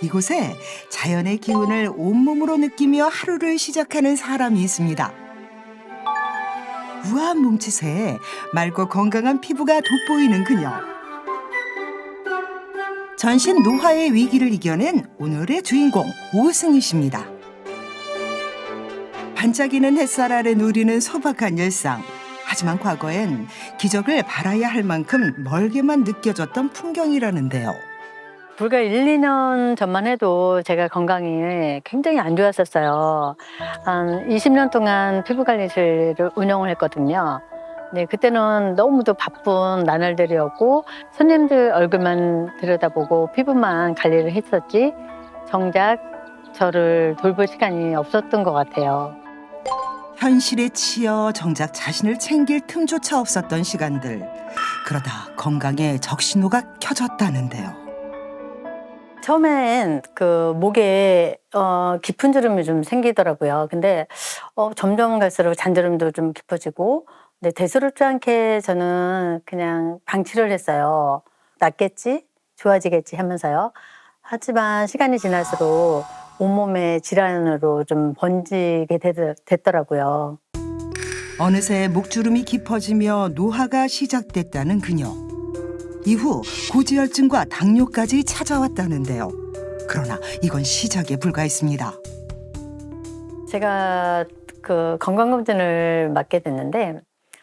이곳에 자연의 기운을 온몸으로 느끼며 하루를 시작하는 사람이 있습니다. 우아한 몸짓에 맑고 건강한 피부가 돋보이는 그녀. 전신 노화의 위기를 이겨낸 오늘의 주인공 오승희 씨입니다. 반짝이는 햇살 아래 누리는 소박한 일상. 하지만 과거엔 기적을 바라야 할 만큼 멀게만 느껴졌던 풍경이라는데요. 불과 1, 2년 전만 해도 제가 건강이 굉장히 안 좋았었어요. 한 20년 동안 피부관리실을 운영을 했거든요. 네, 그때는 너무도 바쁜 나날들이었고 손님들 얼굴만 들여다보고 피부만 관리를 했었지 정작 저를 돌볼 시간이 없었던 것 같아요. 현실에 치여 정작 자신을 챙길 틈조차 없었던 시간들. 그러다 건강에 적신호가 켜졌다는데요. 처음엔 그 목에 깊은 주름이 좀 생기더라고요. 근데 점점 갈수록 잔주름도 좀 깊어지고, 근데 대수롭지 않게 저는 그냥 방치를 했어요. 낫겠지, 좋아지겠지 하면서요. 하지만 시간이 지날수록 온몸에 질환으로 좀 번지게 됐더라고요. 어느새 목주름이 깊어지며 노화가 시작됐다는 그녀. 이후 고지혈증과 당뇨까지 찾아왔다는데요. 그러나 이건 시작에 불과했습니다. 제가 그 건강검진을 맡게 됐는데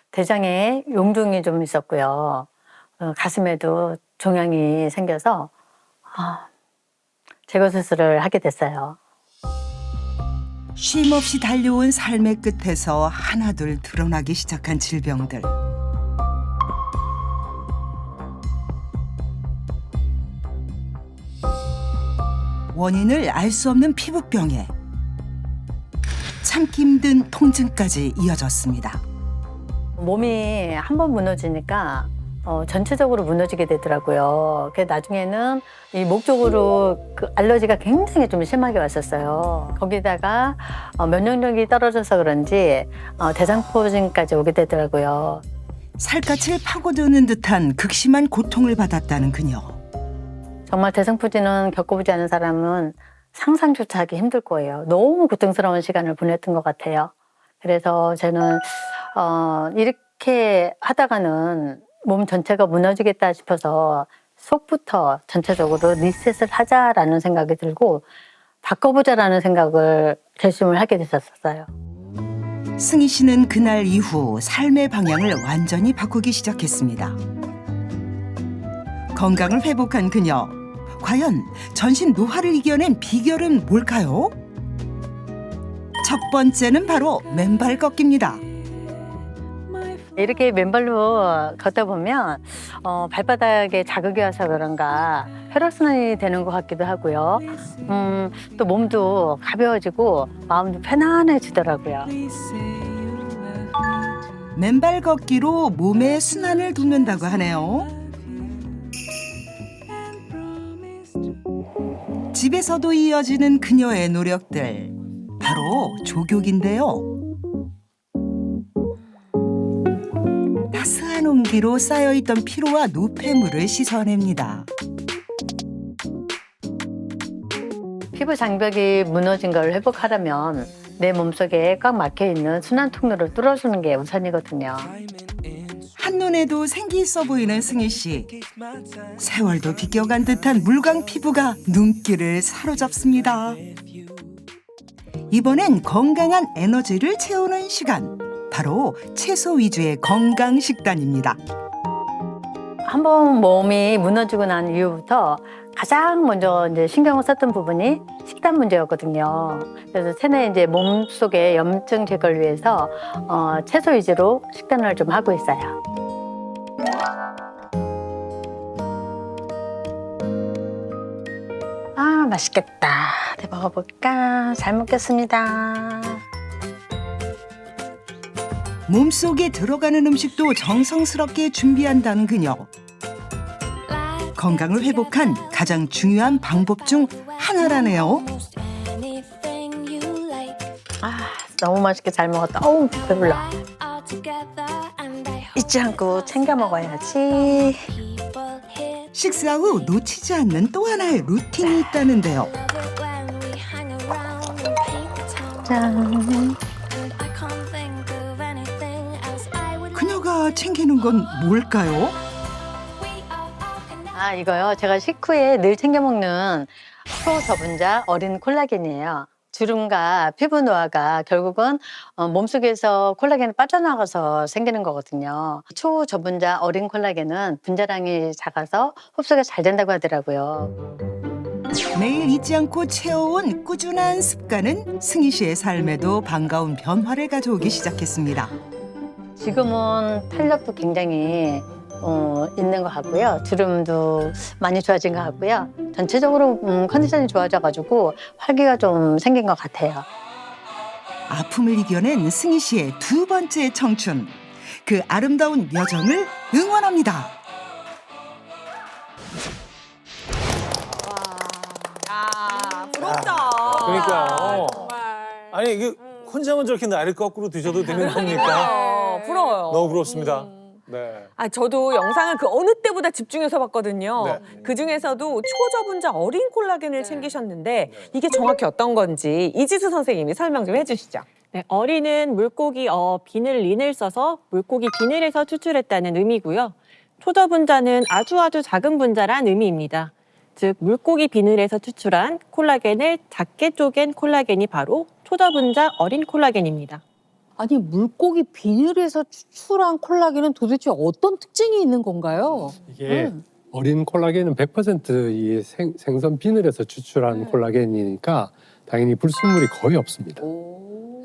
대장에 용종이 좀 있었고요. 가슴에도 종양이 생겨서 제거 수술을 하게 됐어요. 쉼없이 달려온 삶의 끝에서 하나둘 드러나기 시작한 질병들. 원인을 알 수 없는 피부병에 참기 힘든 통증까지 이어졌습니다. 몸이 한번 무너지니까 전체적으로 무너지게 되더라고요. 그래서 나중에는 이 목 쪽으로 그 알러지가 굉장히 좀 심하게 왔었어요. 거기다가 면역력이 떨어져서 그런지 대장포진까지 오게 되더라고요. 살갗을 파고드는 듯한 극심한 고통을 받았다는 그녀. 정말 대상포진은 겪어보지 않은 사람은 상상조차 하기 힘들 거예요. 너무 고통스러운 시간을 보냈던 것 같아요. 그래서 저는 이렇게 하다가는 몸 전체가 무너지겠다 싶어서 속부터 전체적으로 리셋을 하자라는 생각이 들고 바꿔보자라는 생각을 결심을 하게 됐었어요. 승희 씨는 그날 이후 삶의 방향을 완전히 바꾸기 시작했습니다. 건강을 회복한 그녀. 과연 전신 노화를 이겨낸 비결은 뭘까요? 첫 번째는 바로 맨발 걷기입니다. 이렇게 맨발로 걷다 보면 발바닥에 자극이 와서 그런가 혈액순환이 되는 것 같기도 하고요. 또 몸도 가벼워지고 마음도 편안해지더라고요. 맨발 걷기로 몸의 순환을 돕는다고 하네요. 집에서도 이어지는 그녀의 노력들. 바로 족욕인데요. 따스한 온기로 쌓여있던 피로와 노폐물을 씻어냅니다. 피부 장벽이 무너진 걸 회복하려면 내 몸속에 꽉 막혀있는 순환 통로를 뚫어주는 게 우선이거든요. 한눈에도 생기 있어 보이는 승희 씨. 세월도 비껴간 듯한 물광 피부가 눈길을 사로잡습니다. 이번엔 건강한 에너지를 채우는 시간. 바로 채소 위주의 건강 식단입니다. 한번 몸이 무너지고 난 이후부터 가장 먼저 이제 신경을 썼던 부분이 식단 문제였거든요. 그래서 체내 이제 몸 속의 염증 제거를 위해서 채소 위주로 식단을 좀 하고 있어요. 맛있겠다. 네, 먹어볼까? 잘 먹겠습니다. 몸속에 들어가는 음식도 정성스럽게 준비한다는 그녀. 건강을 회복한 가장 중요한 방법 중 하나라네요. 너무 맛있게 잘 먹었다. 어우, 배불러. 잊지 않고 챙겨 먹어야지. 식사 후 놓치지 않는 또 하나의 루틴이 있다는데요. 짠. 그녀가 챙기는 건 뭘까요? 아, 이거요. 제가 식후에 늘 챙겨 먹는 초저분자 어린 콜라겐이에요. 주름과 피부 노화가 결국은 몸속에서 콜라겐이 빠져나가서 생기는 거거든요. 초저분자 어린 콜라겐은 분자량이 작아서 흡수가 잘 된다고 하더라고요. 매일 잊지 않고 채워온 꾸준한 습관은 승희 씨의 삶에도 반가운 변화를 가져오기 시작했습니다. 지금은 탄력도 굉장히 있는 것 같고요. 주름도 많이 좋아진 것 같고요. 전체적으로 컨디션이 좋아져가지고 활기가 좀 생긴 것 같아요. 아픔을 이겨낸 승희 씨의 두 번째 청춘. 그 아름다운 여정을 응원합니다. 아, 부럽다. 그러니까요. 정말. 아니 이게 혼자만 저렇게 나를 거꾸로 드셔도 되는 겁니까? 부러워요. 너무 부럽습니다. 네. 아, 저도 영상을 그 어느 때보다 집중해서 봤거든요. 네. 그 중에서도 초저분자 어린 콜라겐을 챙기셨는데 이게 정확히 어떤 건지 이지수 선생님이 설명 좀 해주시죠. 네, 어린은 물고기 비늘 린을 써서 물고기 비늘에서 추출했다는 의미고요. 초저분자는 아주 작은 분자란 의미입니다. 즉 물고기 비늘에서 추출한 콜라겐을 작게 쪼갠 콜라겐이 바로 초저분자 어린 콜라겐입니다. 아니 물고기 비늘에서 추출한 콜라겐은 도대체 어떤 특징이 있는 건가요? 이게 어린 콜라겐은 100%이 생선 비늘에서 추출한 콜라겐이니까 당연히 불순물이 거의 없습니다.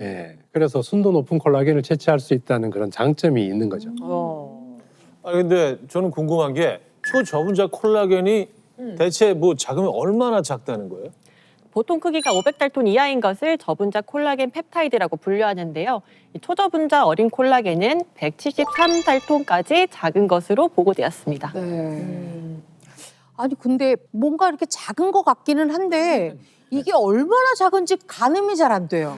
예, 그래서 순도 높은 콜라겐을 채취할 수 있다는 그런 장점이 있는 거죠. 아 근데 저는 궁금한 게 초저분자 콜라겐이 대체 뭐 작으면 얼마나 작다는 거예요? 보통 크기가 500달톤 이하인 것을 저분자 콜라겐 펩타이드라고 분류하는데요. 이 초저분자 어린 콜라겐은 173달톤까지 작은 것으로 보고되었습니다. 네. 아니 근데 뭔가 이렇게 작은 것 같기는 한데 이게 얼마나 작은지 가늠이 잘 안 돼요.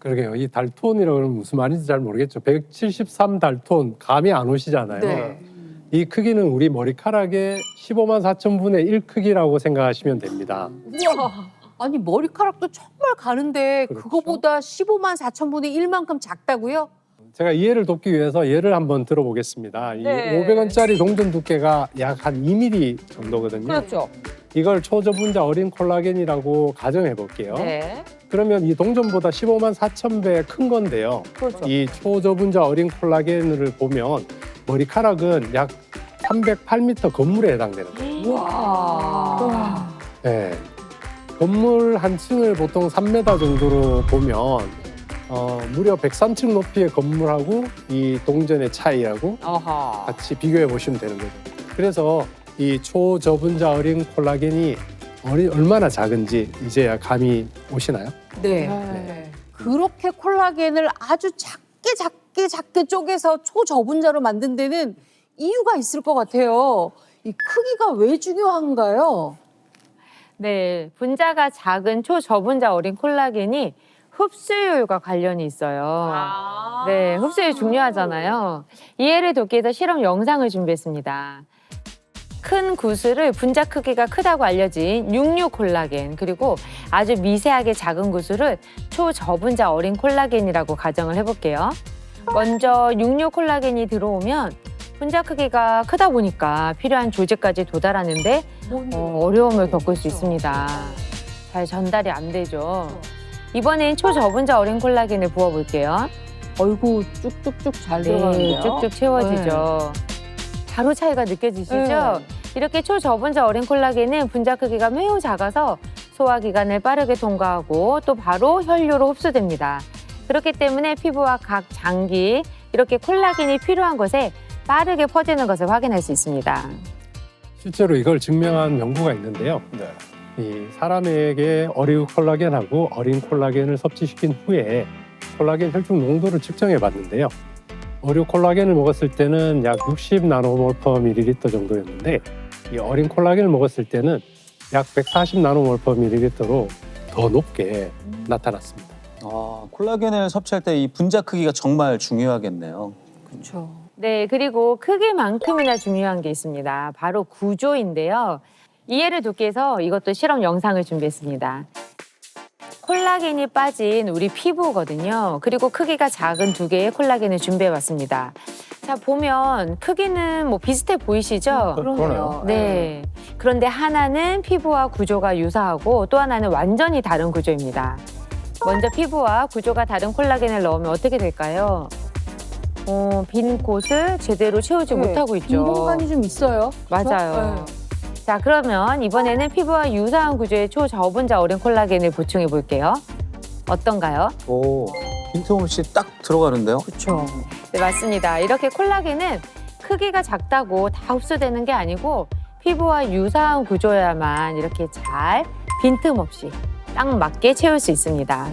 그러게요. 이 달톤이라고 하면 무슨 말인지 잘 모르겠죠. 173달톤 감이 안 오시잖아요. 네. 이 크기는 우리 머리카락의 15만 4천분의 1 크기라고 생각하시면 됩니다. 우와. 아니 머리카락도 정말 가는데 그렇죠. 그거보다 15만 4천분의 1만큼 작다고요? 제가 이해를 돕기 위해서 예를 한번 들어보겠습니다. 이 네. 500원짜리 동전 두께가 약 한 2mm 정도거든요. 그렇죠. 이걸 초저분자 어린 콜라겐이라고 가정해 볼게요. 네. 그러면 이 동전보다 15만 4천 배 큰 건데요. 그렇죠. 이 초저분자 어린 콜라겐을 보면 머리카락은 약 308m 건물에 해당되는 거예요. 와. 네. 건물 한 층을 보통 3m 정도로 보면 무려 103층 높이의 건물하고 이 동전의 차이하고 어허. 같이 비교해 보시면 되는 거죠. 그래서 이 초저분자 어린 콜라겐이 얼마나 작은지 이제야 감이 오시나요? 네. 그렇게 콜라겐을 아주 작게 쪼개서 초저분자로 만든 데는 이유가 있을 것 같아요. 이 크기가 왜 중요한가요? 네, 분자가 작은 초저분자 어린 콜라겐이 흡수율과 관련이 있어요. 네, 흡수율 중요하잖아요. 이해를 돕기 위해서 실험 영상을 준비했습니다. 큰 구슬을 분자 크기가 크다고 알려진 육류 콜라겐, 그리고 아주 미세하게 작은 구슬을 초저분자 어린 콜라겐이라고 가정을 해볼게요. 먼저 육류 콜라겐이 들어오면 분자 크기가 크다 보니까 필요한 조직까지 도달하는데 어려움을 겪을 수 있습니다. 잘 전달이 안 되죠. 이번엔 초저분자 어린 콜라겐을 부어볼게요. 어이구 쭉쭉쭉 잘 네, 들어가는데요. 쭉쭉 채워지죠. 바로 차이가 느껴지시죠? 이렇게 초저분자 어린 콜라겐은 분자 크기가 매우 작아서 소화기관을 빠르게 통과하고 또 바로 혈류로 흡수됩니다. 그렇기 때문에 피부와 각 장기, 이렇게 콜라겐이 필요한 곳에 빠르게 퍼지는 것을 확인할 수 있습니다. 실제로 이걸 증명한 연구가 있는데요. 네. 이 사람에게 어린 콜라겐하고 어린 콜라겐을 섭취시킨 후에 콜라겐 혈중 농도를 측정해 봤는데요. 어린 콜라겐을 먹었을 때는 약 60 나노몰 퍼 밀리리터 정도였는데 이 어린 콜라겐을 먹었을 때는 약 140 나노몰 퍼 밀리리터로 더 높게 나타났습니다. 콜라겐을 섭취할 때 이 분자 크기가 정말 중요하겠네요. 그렇죠. 네, 그리고 크기만큼이나 중요한 게 있습니다. 바로 구조인데요. 이해를 돕기 위해서 이것도 실험 영상을 준비했습니다. 콜라겐이 빠진 우리 피부거든요. 그리고 크기가 작은 두 개의 콜라겐을 준비해봤습니다. 자, 보면 크기는 뭐 비슷해 보이시죠? 그러네요. 네. 그런데 하나는 피부와 구조가 유사하고 또 하나는 완전히 다른 구조입니다. 먼저 피부와 구조가 다른 콜라겐을 넣으면 어떻게 될까요? 빈 곳을 제대로 채우지 못하고 있죠. 빈 공간이 좀 있어요. 맞아요. 자, 그러면 이번에는 피부와 유사한 구조의 초저분자 어린 콜라겐을 보충해 볼게요. 어떤가요? 오, 빈틈없이 딱 들어가는데요? 그렇죠. 네, 맞습니다. 이렇게 콜라겐은 크기가 작다고 다 흡수되는 게 아니고 피부와 유사한 구조여야만 이렇게 잘 빈틈없이 딱 맞게 채울 수 있습니다.